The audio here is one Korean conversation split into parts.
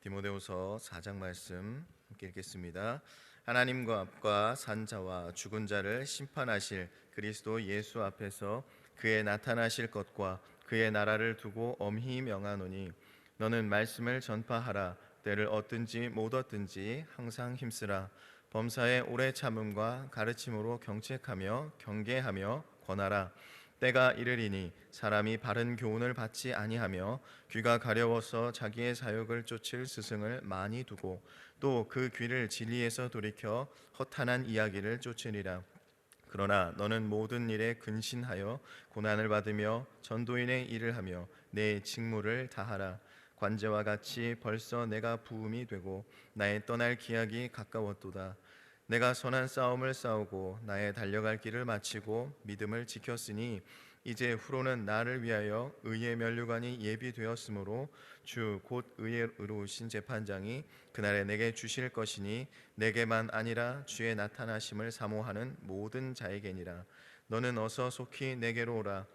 디모데후서 4장 말씀 함께 읽겠습니다. 하나님과 앞과 산 자와 죽은 자를 심판하실 그리스도 예수 앞에서 그의 나타나실 것과 그의 나라를 두고 엄히 명하노니 너는 말씀을 전파하라. 때를 얻든지 못 얻든지 항상 힘쓰라. 범사에 오래 참음과 가르침으로 경책하며 경계하며 권하라. 때가 이르리니 사람이 바른 교훈을 받지 아니하며 귀가 가려워서 자기의 사욕을 쫓을 스승을 많이 두고 또 그 귀를 진리에서 돌이켜 허탄한 이야기를 쫓으리라. 그러나 너는 모든 일에 근신하여 고난을 받으며 전도인의 일을 하며 내 직무를 다하라. 관제와 같이 벌써 내가 부음이 되고 나의 떠날 기약이 가까웠도다. 내가 선한 싸움을 싸우고 나의 달려갈 길을 마치고 믿음을 지켰으니 이제 후로는 나를 위하여 의의 면류관이 예비되었으므로 주 곧 의의 의로우신 재판장이 그날에 내게 주실 것이니 내게만 아니라 주의 나타나심을 사모하는 모든 자에게니라. 너는 어서 속히 내게로 오라.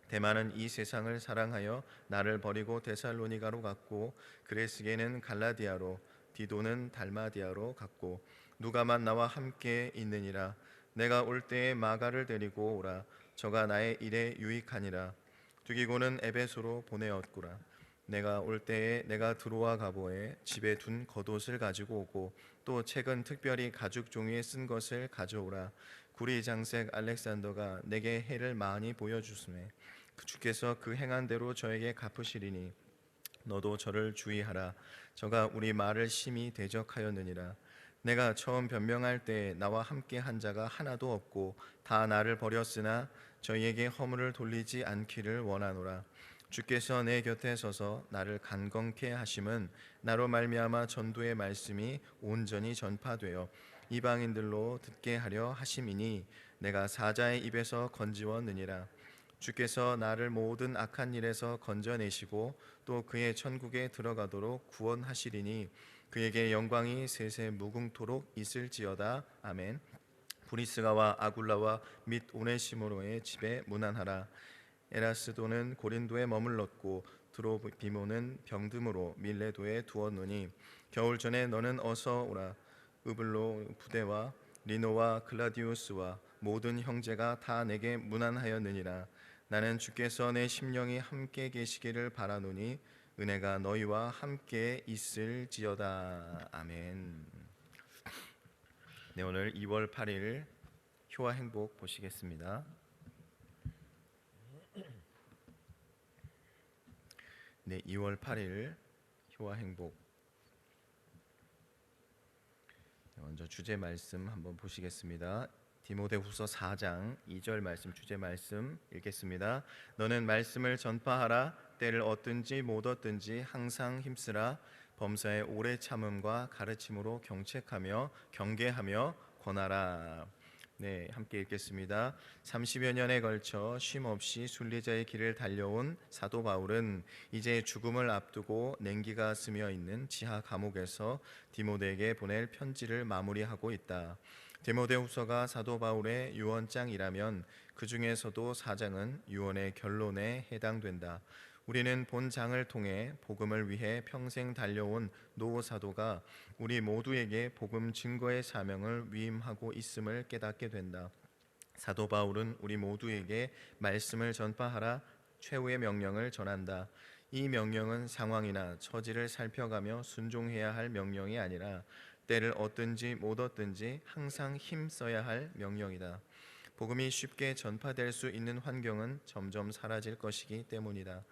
대만은 이 세상을 사랑하여 나를 버리고 데살로니가로 갔고 그레스게는 갈라디아로 디도는 달마디아로 갔고 누가만 나와 함께 있느니라. 내가 올 때에 마가를 데리고 오라. 저가 나의 일에 유익하니라. 두기고는 에베소로 보내었구라. 내가 올 때에 내가 드로아 가보에 집에 둔 겉옷을 가지고 오고 또 책은 특별히 가죽 종이에 쓴 것을 가져오라. 구리 장색 알렉산더가 내게 해를 많이 보여주음에 주께서 그 행한 대로 저에게 갚으시리니 너도 저를 주의하라. 저가 우리 말을 심히 대적하였느니라. 내가 처음 변명할 때 나와 함께 한 자가 하나도 없고 다 나를 버렸으나 저희에게 허물을 돌리지 않기를 원하노라. 주께서 내 곁에 서서 나를 간건케 하심은 나로 말미암아 전도의 말씀이 온전히 전파되어 이방인들로 듣게 하려 하심이니 내가 사자의 입에서 건지웠느니라. 주께서 나를 모든 악한 일에서 건져내시고 또 그의 천국에 들어가도록 구원하시리니 그에게 영광이 세세 무궁토록 있을지어다. 아멘. 브리스가와 아굴라와 및 오네시모로의 집에 문안하라. 에라스도는 고린도에 머물렀고 드로비모는 병듦으로 밀레도에 두었노니 겨울 전에 너는 어서 오라. 으블로 부대와 리노와 글라디우스와 모든 형제가 다 내게 문안하였느니라. 나는 주께서 내 심령이 함께 계시기를 바라노니 은혜가 너희와 함께 있을지어다. 아멘. 네, 오늘 2월 8일 효와 행복 보시겠습니다. 네, 2월 8일 효와 행복. 먼저 주제 말씀 한번 보시겠습니다. 디모데후서 4장 2절 말씀, 주제 말씀 읽겠습니다. 너는 말씀을 전파하라. 때를 얻든지 못 얻든지 항상 힘쓰라. 범사에 오래 참음과 가르침으로 경책하며 경계하며 권하라. 네, 함께 읽겠습니다. 30여 년에 걸쳐 쉼없이 순례자의 길을 달려온 사도 바울은 이제 죽음을 앞두고 냉기가 스며 있는 지하 감옥에서 디모데에게 보낼 편지를 마무리하고 있다. 디모데후서가 사도 바울의 유언장이라면 그 중에서도 4장은 유언의 결론에 해당된다. 우리는 본 장을 통해 복음을 위해 평생 달려온 노 사도가 우리 모두에게 복음 증거의 사명을 위임하고 있음을 깨닫게 된다. 사도 바울은 우리 모두에게 말씀을 전파하라 최후의 명령을 전한다. 이 명령은 상황이나 처지를 살펴가며 순종해야 할 명령이 아니라 때를 얻든지 못 얻든지 항상 힘써야 할 명령이다. 복음이 쉽게 전파될 수 있는 환경은 점점 사라질 것이기 때문이다.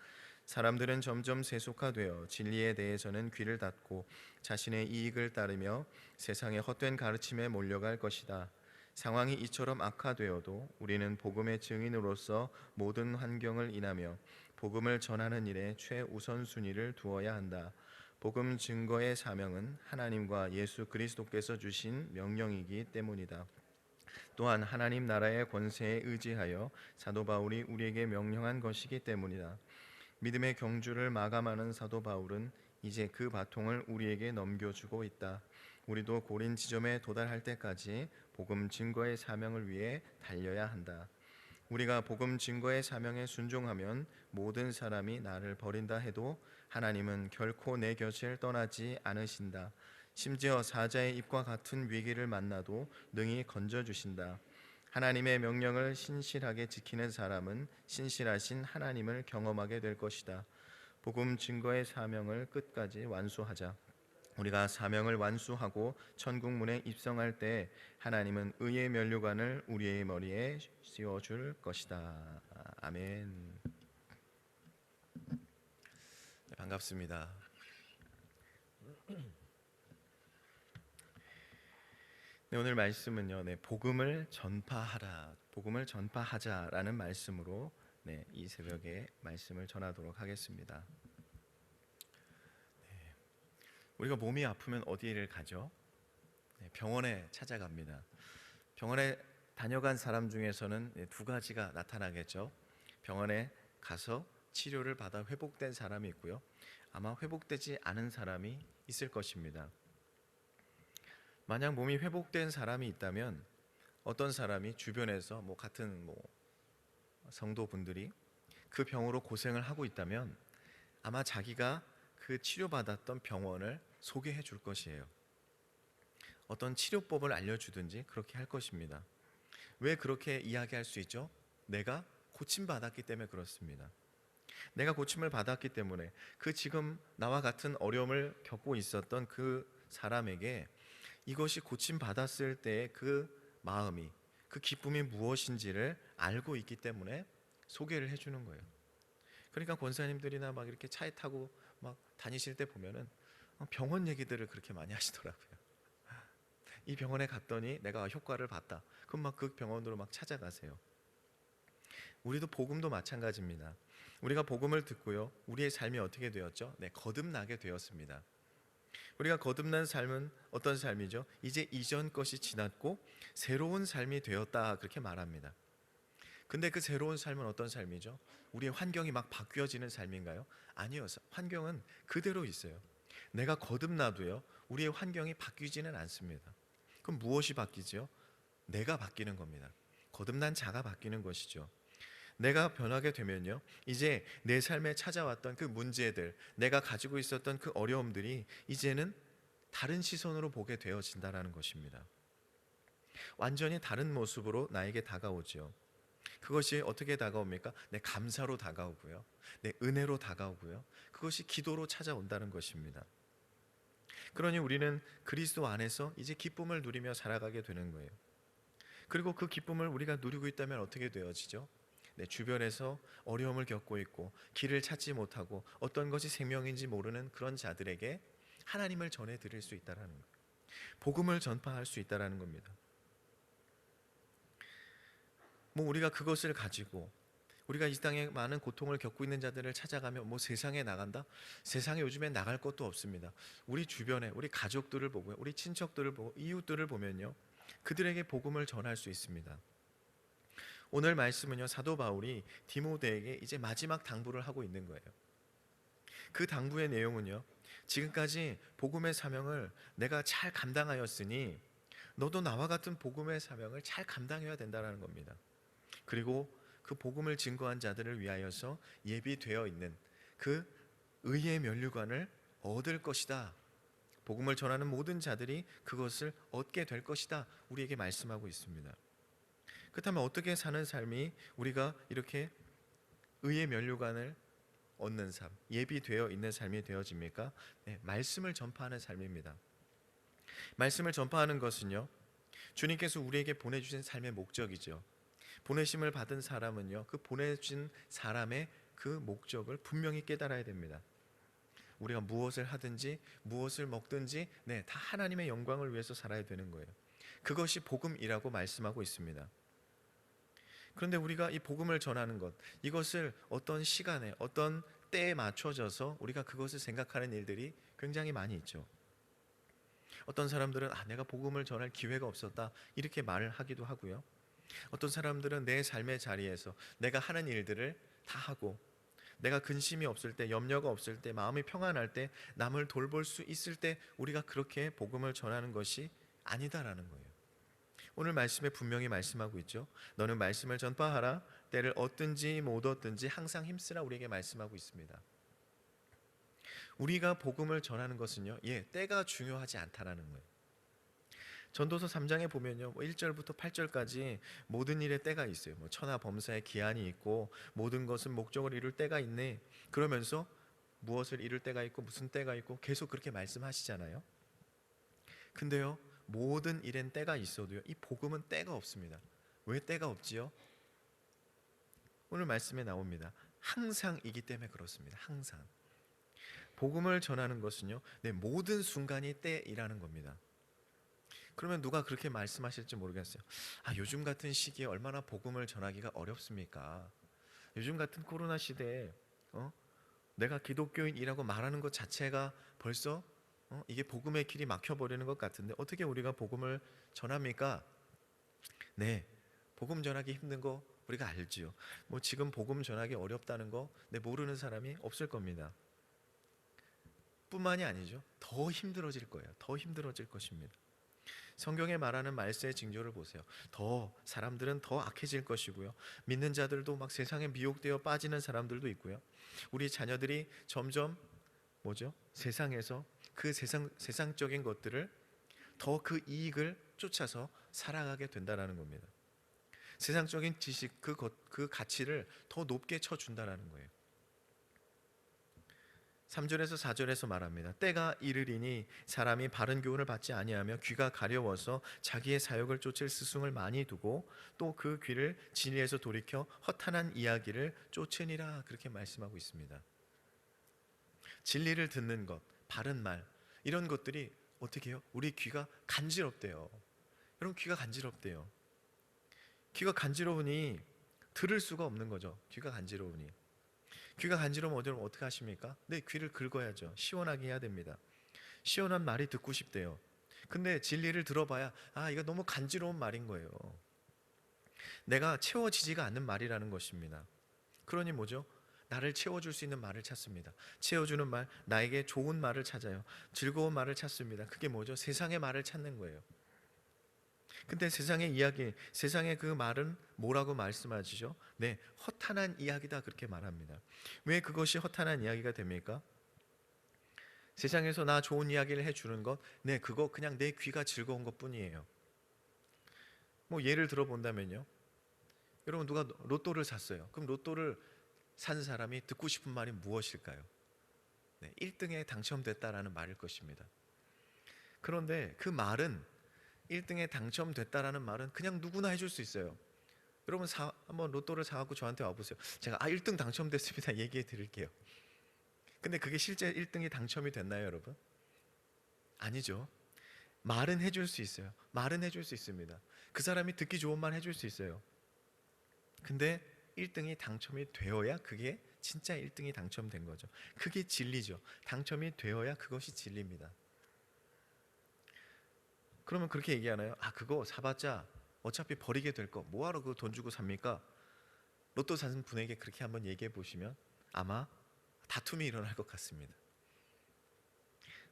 사람들은 점점 세속화되어 진리에 대해서는 귀를 닫고 자신의 이익을 따르며 세상의 헛된 가르침에 몰려갈 것이다. 상황이 이처럼 악화되어도 우리는 복음의 증인으로서 모든 환경을 인하며 복음을 전하는 일에 최우선순위를 두어야 한다. 복음 증거의 사명은 하나님과 예수 그리스도께서 주신 명령이기 때문이다. 또한 하나님 나라의 권세에 의지하여 사도 바울이 우리에게 명령한 것이기 때문이다. 믿음의 경주를 마감하는 사도 바울은 이제 그 바통을 우리에게 넘겨주고 있다. 우리도 고린 지점에 도달할 때까지 복음 증거의 사명을 위해 달려야 한다. 우리가 복음 증거의 사명에 순종하면 모든 사람이 나를 버린다 해도 하나님은 결코 내 곁을 떠나지 않으신다. 심지어 사자의 입과 같은 위기를 만나도 능히 건져주신다. 하나님의 명령을 신실하게 지키는 사람은 신실하신 하나님을 경험하게 될 것이다. 복음 증거의 사명을 끝까지 완수하자. 우리가 사명을 완수하고 천국 문에 입성할 때 하나님은 의의 면류관을 우리의 머리에 씌워줄 것이다. 아멘. 네, 반갑습니다. 네, 오늘 말씀은요, 복음을 전파하라, 복음을 전파하자라는 말씀으로 이 새벽에 말씀을 전하도록 하겠습니다. 우리가 몸이 아프면 어디를 가죠? 병원에 찾아갑니다. 병원에 다녀간 사람 중에서는 두 가지가 나타나겠죠. 병원에 가서 치료를 받아 회복된 사람이 있고요. 아마 회복되지 않은 사람이 있을 것입니다. 만약 몸이 회복된 사람이 있다면 어떤 사람이 주변에서 같은 성도분들이 그 병으로 고생을 하고 있다면 아마 자기가 그 치료받았던 병원을 소개해 줄 것이에요. 어떤 치료법을 알려주든지 그렇게 할 것입니다. 왜 그렇게 이야기할 수 있죠? 내가 고침받았기 때문에 그렇습니다. 내가 고침을 받았기 때문에 그 지금 나와 같은 어려움을 겪고 있었던 그 사람에게 이것이 고침받았을 때의 그 마음이, 그 기쁨이 무엇인지를 알고 있기 때문에 소개를 해주는 거예요. 그러니까 권사님들이나 막 이렇게 차에 타고 막 다니실 때 보면은 병원 얘기들을 그렇게 많이 하시더라고요. 이 병원에 갔더니 내가 효과를 봤다. 그럼 막 그 병원으로 막 찾아가세요. 우리도 복음도 마찬가지입니다. 우리가 복음을 듣고요, 우리의 삶이 어떻게 되었죠? 거듭나게 되었습니다. 우리가 거듭난 삶은 어떤 삶이죠? 이제 이전 것이 지났고 새로운 삶이 되었다, 그렇게 말합니다. 근데 그 새로운 삶은 어떤 삶이죠? 우리의 환경이 막 바뀌어지는 삶인가요? 아니요. 환경은 그대로 있어요. 내가 거듭나도요, 우리의 환경이 바뀌지는 않습니다. 그럼 무엇이 바뀌죠? 내가 바뀌는 겁니다. 거듭난 자가 바뀌는 것이죠. 내가 변하게 되면요, 이제 내 삶에 찾아왔던 그 문제들, 내가 가지고 있었던 그 어려움들이 이제는 다른 시선으로 보게 되어진다는 것입니다. 완전히 다른 모습으로 나에게 다가오죠. 그것이 어떻게 다가옵니까? 내 감사로 다가오고요, 내 은혜로 다가오고요, 그것이 기도로 찾아온다는 것입니다. 그러니 우리는 그리스도 안에서 이제 기쁨을 누리며 살아가게 되는 거예요. 그리고 그 기쁨을 우리가 누리고 있다면 어떻게 되어지죠? 내 주변에서 어려움을 겪고 있고 길을 찾지 못하고 어떤 것이 생명인지 모르는 그런 자들에게 하나님을 전해 드릴 수 있다는 거예요. 복음을 전파할 수 있다는 겁니다. 우리가 그것을 가지고 우리가 이 땅에 많은 고통을 겪고 있는 자들을 찾아가며 세상에 나간다? 세상에 요즘에 나갈 것도 없습니다. 우리 주변에 우리 가족들을 보고요, 우리 친척들을 보고 이웃들을 보면요, 그들에게 복음을 전할 수 있습니다. 오늘 말씀은요, 사도 바울이 디모데에게 이제 마지막 당부를 하고 있는 거예요. 그 당부의 내용은요, 지금까지 복음의 사명을 내가 잘 감당하였으니 너도 나와 같은 복음의 사명을 잘 감당해야 된다는 겁니다. 그리고 그 복음을 증거한 자들을 위하여서 예비되어 있는 그 의의 면류관을 얻을 것이다. 복음을 전하는 모든 자들이 그것을 얻게 될 것이다, 우리에게 말씀하고 있습니다. 그렇다면 어떻게 사는 삶이 우리가 이렇게 의의 면류관을 얻는 삶, 예비되어 있는 삶이 되어집니까? 말씀을 전파하는 삶입니다. 말씀을 전파하는 것은요, 주님께서 우리에게 보내주신 삶의 목적이죠. 보내심을 받은 사람은요, 그 보내준 사람의 그 목적을 분명히 깨달아야 됩니다. 우리가 무엇을 하든지 무엇을 먹든지 다 하나님의 영광을 위해서 살아야 되는 거예요. 그것이 복음이라고 말씀하고 있습니다. 그런데 우리가 이 복음을 전하는 것, 이것을 어떤 시간에 어떤 때에 맞춰져서 우리가 그것을 생각하는 일들이 굉장히 많이 있죠. 어떤 사람들은 내가 복음을 전할 기회가 없었다, 이렇게 말을 하기도 하고요. 어떤 사람들은 내 삶의 자리에서 내가 하는 일들을 다 하고 내가 근심이 없을 때, 염려가 없을 때, 마음이 평안할 때, 남을 돌볼 수 있을 때 우리가 그렇게 복음을 전하는 것이 아니다라는 거예요. 오늘 말씀에 분명히 말씀하고 있죠. 너는 말씀을 전파하라. 때를 얻든지 못 얻든지 항상 힘쓰라, 우리에게 말씀하고 있습니다. 우리가 복음을 전하는 것은요, 때가 중요하지 않다라는 거예요. 전도서 3장에 보면요, 1절부터 8절까지 모든 일에 때가 있어요. 천하 범사에 기한이 있고 모든 것은 목적을 이룰 때가 있네. 그러면서 무엇을 이룰 때가 있고 무슨 때가 있고 계속 그렇게 말씀하시잖아요. 근데요, 모든 일엔 때가 있어도요, 이 복음은 때가 없습니다. 왜 때가 없지요? 오늘 말씀에 나옵니다. 항상이기 때문에 그렇습니다. 항상. 복음을 전하는 것은요, 모든 순간이 때이라는 겁니다. 그러면 누가 그렇게 말씀하실지 모르겠어요. 요즘 같은 시기에 얼마나 복음을 전하기가 어렵습니까? 요즘 같은 코로나 시대에 내가 기독교인이라고 말하는 것 자체가 벌써 이게 복음의 길이 막혀버리는 것 같은데 어떻게 우리가 복음을 전합니까? 네, 복음 전하기 힘든 거 우리가 알지요. 지금 복음 전하기 어렵다는 거 모르는 사람이 없을 겁니다. 뿐만이 아니죠. 더 힘들어질 거예요. 더 힘들어질 것입니다. 성경에 말하는 말세의 징조를 보세요. 사람들은 더 악해질 것이고요. 믿는 자들도 막 세상에 미혹되어 빠지는 사람들도 있고요. 우리 자녀들이 점점 세상에서 그 세상적인 것들을 더 그 이익을 쫓아서 살아가게 된다는 겁니다. 세상적인 지식 그 가치를 더 높게 쳐준다는 거예요. 3절에서 4절에서 말합니다. 때가 이르리니 사람이 바른 교훈을 받지 아니하며 귀가 가려워서 자기의 사욕을 쫓을 스승을 많이 두고 또 그 귀를 진리에서 돌이켜 허탄한 이야기를 쫓으니라. 그렇게 말씀하고 있습니다. 진리를 듣는 것, 바른 말, 이런 것들이 어떻게 해요? 우리 귀가 간지럽대요. 여러분, 귀가 간지럽대요. 귀가 간지러우니 들을 수가 없는 거죠. 귀가 간지러우니. 귀가 간지러우면 어떻게 하십니까? 귀를 긁어야죠. 시원하게 해야 됩니다. 시원한 말이 듣고 싶대요. 근데 진리를 들어봐야 이거 너무 간지러운 말인 거예요. 내가 채워지지가 않는 말이라는 것입니다. 그러니 나를 채워줄 수 있는 말을 찾습니다. 채워주는 말, 나에게 좋은 말을 찾아요. 즐거운 말을 찾습니다. 그게 세상의 말을 찾는 거예요. 근데 세상의 이야기, 세상의 그 말은 뭐라고 말씀하시죠? 허탄한 이야기다 그렇게 말합니다. 왜 그것이 허탄한 이야기가 됩니까? 세상에서 나 좋은 이야기를 해주는 것, 그거 그냥 내 귀가 즐거운 것 뿐이에요. 예를 들어 본다면요, 여러분 누가 로또를 샀어요. 그럼 로또를 산 사람이 듣고 싶은 말이 무엇일까요? 1등에 당첨됐다라는 말일 것입니다. 그런데 그 말은 1등에 당첨됐다라는 말은 그냥 누구나 해줄 수 있어요. 여러분 한번 로또를 사갖고 저한테 와보세요. 제가 1등 당첨됐습니다 얘기해 드릴게요. 근데 그게 실제 1등이 당첨이 됐나요, 여러분? 아니죠. 말은 해줄 수 있어요. 말은 해줄 수 있습니다. 그 사람이 듣기 좋은 말 해줄 수 있어요. 근데 1등이 당첨이 되어야 그게 진짜 1등이 당첨된 거죠. 그게 진리죠. 당첨이 되어야 그것이 진리입니다. 그러면 그렇게 얘기하나요? 그거 사봤자 어차피 버리게 될 거 뭐하러 그거 돈 주고 삽니까? 로또 산 분에게 그렇게 한번 얘기해 보시면 아마 다툼이 일어날 것 같습니다.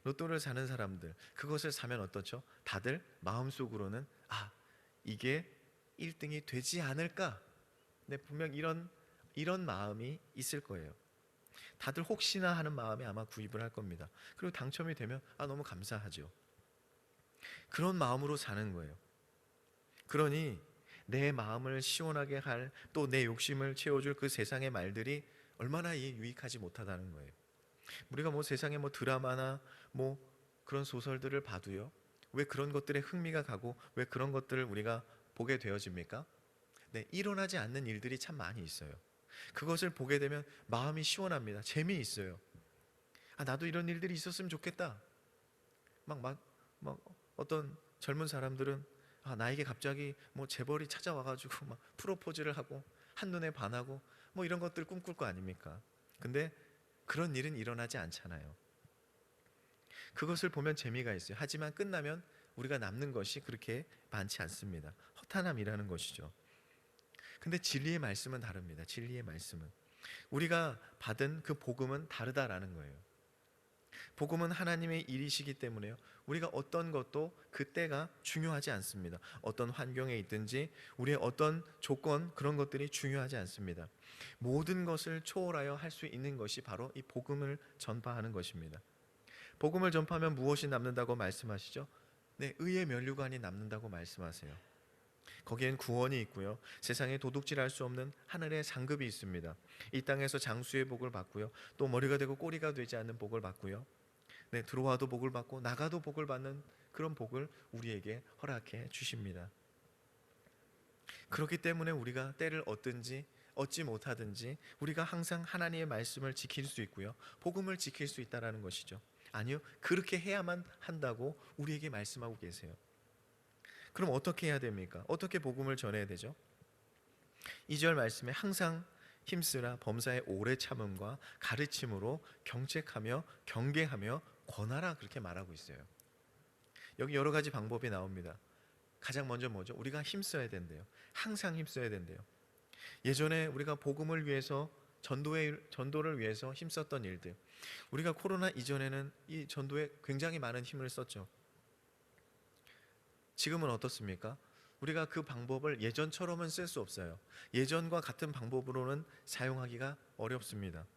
로또를 사는 사람들, 그것을 사면 어떻죠? 다들 마음속으로는 이게 1등이 되지 않을까? 분명 이런 마음이 있을 거예요. 다들 혹시나 하는 마음에 아마 구입을 할 겁니다. 그리고 당첨이 되면 너무 감사하죠. 그런 마음으로 사는 거예요. 그러니 내 마음을 시원하게 할, 또 내 욕심을 채워줄 그 세상의 말들이 얼마나 유익하지 못하다는 거예요. 우리가 세상에 드라마나 그런 소설들을 봐도요, 왜 그런 것들에 흥미가 가고 왜 그런 것들을 우리가 보게 되어집니까? 일어나지 않는 일들이 참 많이 있어요. 그것을 보게 되면 마음이 시원합니다. 재미있어요. 나도 이런 일들이 있었으면 좋겠다. 막 어떤 젊은 사람들은 나에게 갑자기 재벌이 찾아와가지고 막 프로포즈를 하고 한눈에 반하고 이런 것들 꿈꿀 거 아닙니까? 근데 그런 일은 일어나지 않잖아요. 그것을 보면 재미가 있어요. 하지만 끝나면 우리가 남는 것이 그렇게 많지 않습니다. 허탄함이라는 것이죠. 근데 진리의 말씀은 다릅니다. 진리의 말씀은 우리가 받은 그 복음은 다르다라는 거예요. 복음은 하나님의 일이시기 때문에요. 우리가 어떤 것도 그때가 중요하지 않습니다. 어떤 환경에 있든지 우리의 어떤 조건 그런 것들이 중요하지 않습니다. 모든 것을 초월하여 할 수 있는 것이 바로 이 복음을 전파하는 것입니다. 복음을 전파하면 무엇이 남는다고 말씀하시죠? 네, 의의 면류관이 남는다고 말씀하세요. 거기엔 구원이 있고요. 세상에 도둑질할 수 없는 하늘의 상급이 있습니다. 이 땅에서 장수의 복을 받고요. 또 머리가 되고 꼬리가 되지 않는 복을 받고요. 네, 들어와도 복을 받고 나가도 복을 받는 그런 복을 우리에게 허락해 주십니다. 그렇기 때문에 우리가 때를 얻든지 얻지 못하든지 우리가 항상 하나님의 말씀을 지킬 수 있고요. 복음을 지킬 수 있다라는 것이죠. 아니요, 그렇게 해야만 한다고 우리에게 말씀하고 계세요. 그럼 어떻게 해야 됩니까? 어떻게 복음을 전해야 되죠? 2절 말씀에 항상 힘쓰라 범사의 오래 참음과 가르침으로 경책하며 경계하며 권하라 그렇게 말하고 있어요. 여기 여러 가지 방법이 나옵니다. 가장 먼저 뭐죠? 우리가 힘써야 된대요. 항상 힘써야 된대요. 예전에 우리가 복음을 위해서 전도를 위해서 힘썼던 일들, 우리가 코로나 이전에는 이 전도에 굉장히 많은 힘을 썼죠. 지금은 어떻습니까? 우리가 그 방법을 예전처럼은 쓸 수 없어요. 예전과 같은 방법으로는 사용하기가 어렵습니다.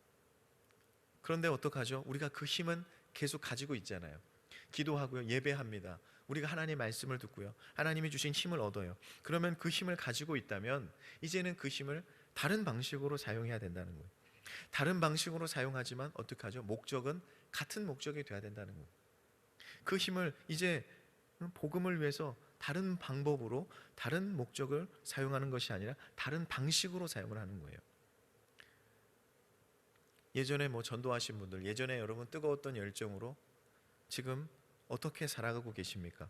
그런데 어떡하죠? 우리가 그 힘은 계속 가지고 있잖아요. 기도하고요, 예배합니다. 우리가 하나님의 말씀을 듣고요, 하나님이 주신 힘을 얻어요. 그러면 그 힘을 가지고 있다면 이제는 그 힘을 다른 방식으로 사용해야 된다는 거예요. 다른 방식으로 사용하지만 어떻게 하죠? 목적은 같은 목적이 돼야 된다는 거예요. 그 힘을 이제 복음을 위해서 다른 방법으로 다른 목적을 사용하는 것이 아니라 다른 방식으로 사용을 하는 거예요. 예전에 전도하신 분들, 예전에 여러분 뜨거웠던 열정으로 지금 어떻게 살아가고 계십니까?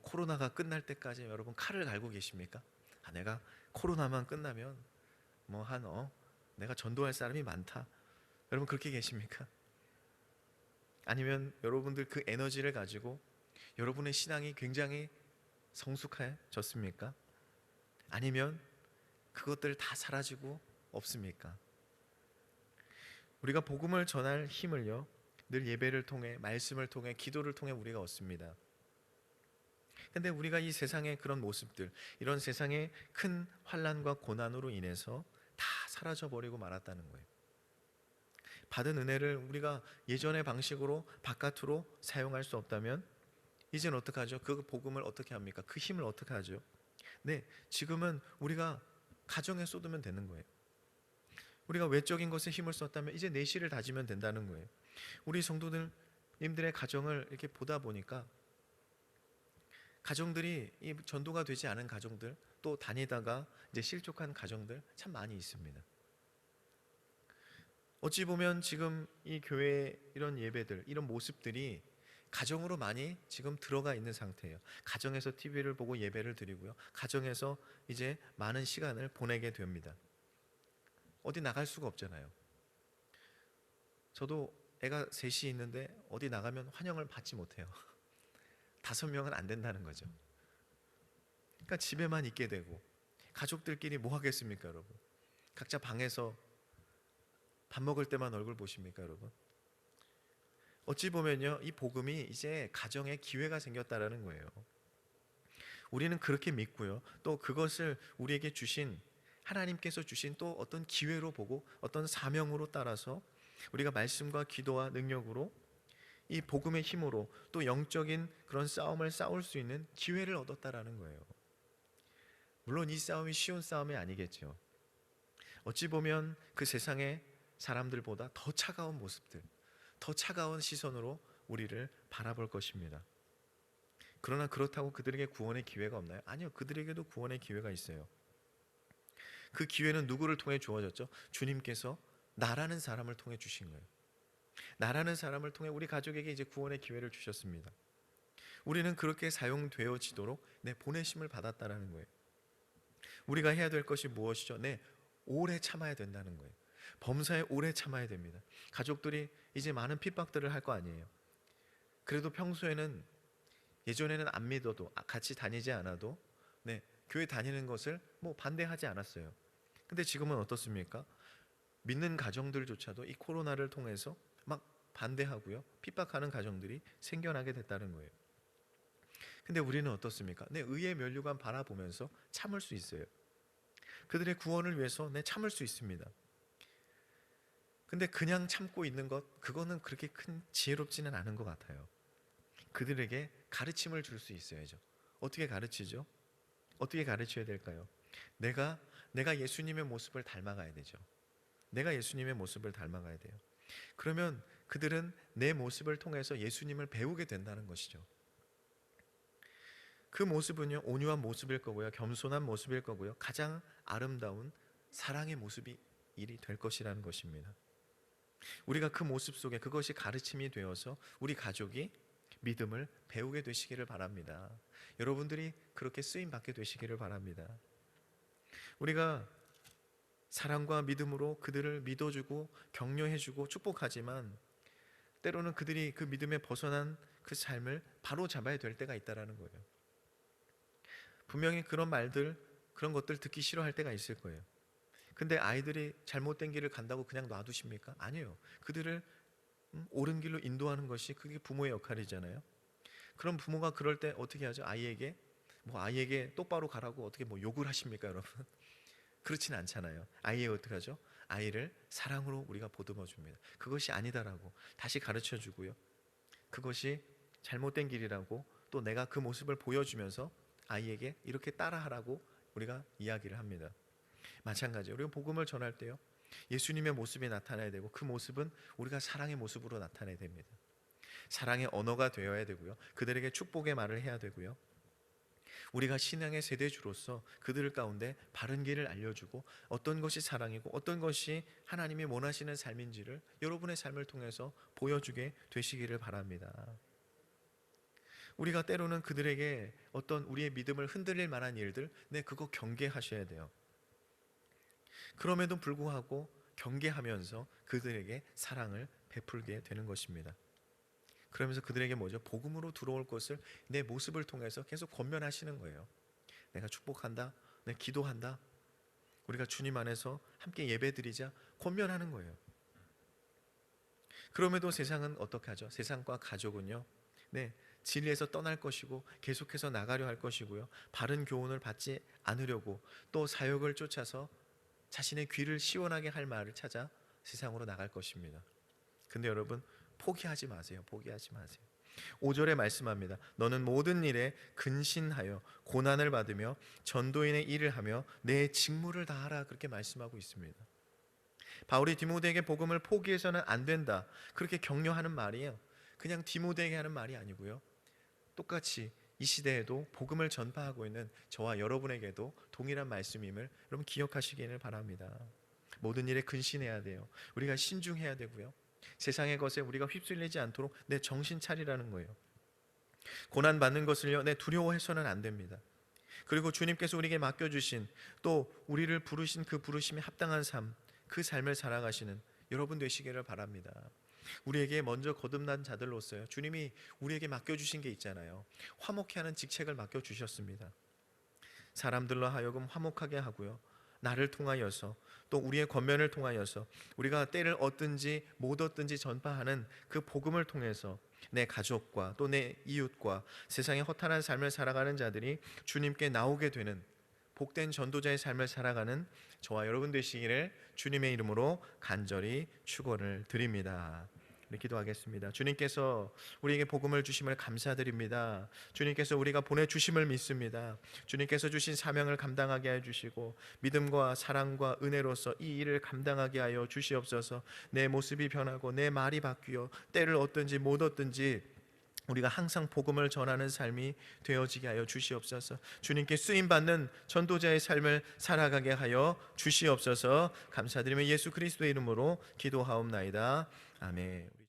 코로나가 끝날 때까지 여러분 칼을 갈고 계십니까? 내가 코로나만 끝나면 내가 전도할 사람이 많다. 여러분 그렇게 계십니까? 아니면 여러분들 그 에너지를 가지고 여러분의 신앙이 굉장히 성숙해졌습니까? 아니면 그것들 다 사라지고 없습니까? 우리가 복음을 전할 힘을요, 늘 예배를 통해, 말씀을 통해, 기도를 통해 우리가 얻습니다. 근데 우리가 이 세상의 그런 모습들, 이런 세상의 큰 환난과 고난으로 인해서 다 사라져버리고 말았다는 거예요. 받은 은혜를 우리가 예전의 방식으로 바깥으로 사용할 수 없다면 이제는 어떻게 하죠? 그 복음을 어떻게 합니까? 그 힘을 어떻게 하죠? 네, 지금은 우리가 가정에 쏟으면 되는 거예요. 우리가 외적인 것에 힘을 썼다면 이제 내실을 다지면 된다는 거예요. 우리 성도님들의 가정을 이렇게 보다 보니까 가정들이 이 전도가 되지 않은 가정들, 또 다니다가 이제 실족한 가정들 참 많이 있습니다. 어찌 보면 지금 이 교회 이런 예배들, 이런 모습들이 가정으로 많이 지금 들어가 있는 상태예요. 가정에서 TV를 보고 예배를 드리고요, 가정에서 이제 많은 시간을 보내게 됩니다. 어디 나갈 수가 없잖아요. 저도 애가 셋이 있는데 어디 나가면 환영을 받지 못해요. 5명은 안 된다는 거죠. 그러니까 집에만 있게 되고, 가족들끼리 뭐 하겠습니까 여러분? 각자 방에서 밥 먹을 때만 얼굴 보십니까 여러분? 어찌 보면요, 이 복음이 이제 가정에 기회가 생겼다라는 거예요. 우리는 그렇게 믿고요, 또 그것을 우리에게 주신 하나님께서 주신 또 어떤 기회로 보고 어떤 사명으로 따라서 우리가 말씀과 기도와 능력으로 이 복음의 힘으로 또 영적인 그런 싸움을 싸울 수 있는 기회를 얻었다라는 거예요. 물론 이 싸움이 쉬운 싸움이 아니겠죠. 어찌 보면 그 세상의 사람들보다 더 차가운 모습들, 더 차가운 시선으로 우리를 바라볼 것입니다. 그러나 그렇다고 그들에게 구원의 기회가 없나요? 아니요, 그들에게도 구원의 기회가 있어요. 그 기회는 누구를 통해 주어졌죠? 주님께서 나라는 사람을 통해 주신 거예요. 나라는 사람을 통해 우리 가족에게 이제 구원의 기회를 주셨습니다. 우리는 그렇게 사용되어지도록 보내심을 받았다라는 거예요. 우리가 해야 될 것이 무엇이죠? 오래 참아야 된다는 거예요. 범사에 오래 참아야 됩니다. 가족들이 이제 많은 핍박들을 할 거 아니에요. 그래도 평소에는, 예전에는 안 믿어도, 같이 다니지 않아도 교회 다니는 것을 반대하지 않았어요. 근데 지금은 어떻습니까? 믿는 가정들조차도 이 코로나를 통해서 막 반대하고요, 핍박하는 가정들이 생겨나게 됐다는 거예요. 근데 우리는 어떻습니까? 내 의의 면류관 바라보면서 참을 수 있어요. 그들의 구원을 위해서 참을 수 있습니다. 근데 그냥 참고 있는 것, 그거는 그렇게 큰 지혜롭지는 않은 것 같아요. 그들에게 가르침을 줄 수 있어야죠. 어떻게 가르치죠? 어떻게 가르쳐야 될까요? 내가 예수님의 모습을 닮아가야 되죠. 내가 예수님의 모습을 닮아가야 돼요. 그러면 그들은 내 모습을 통해서 예수님을 배우게 된다는 것이죠. 그 모습은요, 온유한 모습일 거고요, 겸손한 모습일 거고요, 가장 아름다운 사랑의 모습이 일이 될 것이라는 것입니다. 우리가 그 모습 속에 그것이 가르침이 되어서 우리 가족이 믿음을 배우게 되시기를 바랍니다. 여러분들이 그렇게 쓰임 받게 되시기를 바랍니다. 우리가 사랑과 믿음으로 그들을 믿어주고 격려해주고 축복하지만 때로는 그들이 그 믿음에 벗어난 그 삶을 바로 잡아야 될 때가 있다는 거예요. 분명히 그런 말들, 그런 것들 듣기 싫어할 때가 있을 거예요. 근데 아이들이 잘못된 길을 간다고 그냥 놔두십니까? 아니에요. 그들을 옳은 길로 인도하는 것이 그게 부모의 역할이잖아요. 그럼 부모가 그럴 때 어떻게 하죠? 아이에게 똑바로 가라고 어떻게 욕을 하십니까, 여러분? 그렇진 않잖아요. 아이에게 어떻게 하죠? 아이를 사랑으로 우리가 보듬어 줍니다. 그것이 아니다라고 다시 가르쳐 주고요, 그것이 잘못된 길이라고 또 내가 그 모습을 보여주면서 아이에게 이렇게 따라하라고 우리가 이야기를 합니다. 마찬가지예요. 우리가 복음을 전할 때요, 예수님의 모습이 나타나야 되고 그 모습은 우리가 사랑의 모습으로 나타내야 됩니다. 사랑의 언어가 되어야 되고요, 그들에게 축복의 말을 해야 되고요, 우리가 신앙의 세대주로서 그들 가운데 바른 길을 알려주고 어떤 것이 사랑이고 어떤 것이 하나님이 원하시는 삶인지를 여러분의 삶을 통해서 보여주게 되시기를 바랍니다. 우리가 때로는 그들에게 어떤 우리의 믿음을 흔들릴 만한 일들, 그거 경계하셔야 돼요. 그럼에도 불구하고 경계하면서 그들에게 사랑을 베풀게 되는 것입니다. 그러면서 그들에게 복음으로 들어올 것을 내 모습을 통해서 계속 권면하시는 거예요. 내가 축복한다, 내가 기도한다, 우리가 주님 안에서 함께 예배드리자, 권면하는 거예요. 그럼에도 세상은 어떻게 하죠? 세상과 가족은요, 진리에서 떠날 것이고 계속해서 나가려 할 것이고요, 바른 교훈을 받지 않으려고 또 사욕을 쫓아서 자신의 귀를 시원하게 할 말을 찾아 세상으로 나갈 것입니다. 근데 여러분, 포기하지 마세요. 포기하지 마세요. 5절에 말씀합니다. 너는 모든 일에 근신하여 고난을 받으며 전도인의 일을 하며 내 직무를 다하라, 그렇게 말씀하고 있습니다. 바울이 디모데에게 복음을 포기해서는 안 된다, 그렇게 격려하는 말이에요. 그냥 디모데에게 하는 말이 아니고요, 똑같이 이 시대에도 복음을 전파하고 있는 저와 여러분에게도 동일한 말씀임을 여러분 기억하시기를 바랍니다. 모든 일에 근신해야 돼요. 우리가 신중해야 되고요, 세상의 것에 우리가 휩쓸리지 않도록 내 정신 차리라는 거예요. 고난 받는 것을요, 두려워해서는 안 됩니다. 그리고 주님께서 우리에게 맡겨주신 또 우리를 부르신 그 부르심에 합당한 삶, 그 삶을 살아가시는 여러분 되시기를 바랍니다. 우리에게 먼저 거듭난 자들로서요, 주님이 우리에게 맡겨주신 게 있잖아요. 화목케 하는 직책을 맡겨주셨습니다. 사람들로 하여금 화목하게 하고요, 나를 통하여서 또 우리의 권면을 통하여서 우리가 때를 얻든지 못 얻든지 전파하는 그 복음을 통해서 내 가족과 또 내 이웃과 세상의 허탄한 삶을 살아가는 자들이 주님께 나오게 되는 복된 전도자의 삶을 살아가는 저와 여러분 되시기를 주님의 이름으로 간절히 축원을 드립니다. 기도하겠습니다. 주님께서 우리에게 복음을 주심을 감사드립니다. 주님께서 우리가 보내주심을 믿습니다. 주님께서 주신 사명을 감당하게 해주시고 믿음과 사랑과 은혜로서 이 일을 감당하게 하여 주시옵소서. 내 모습이 변하고 내 말이 바뀌어 때를 얻든지 못 얻든지 우리가 항상 복음을 전하는 삶이 되어지게 하여 주시옵소서. 주님께 쓰임받는 전도자의 삶을 살아가게 하여 주시옵소서. 감사드리며 예수 그리스도의 이름으로 기도하옵나이다. 아멘.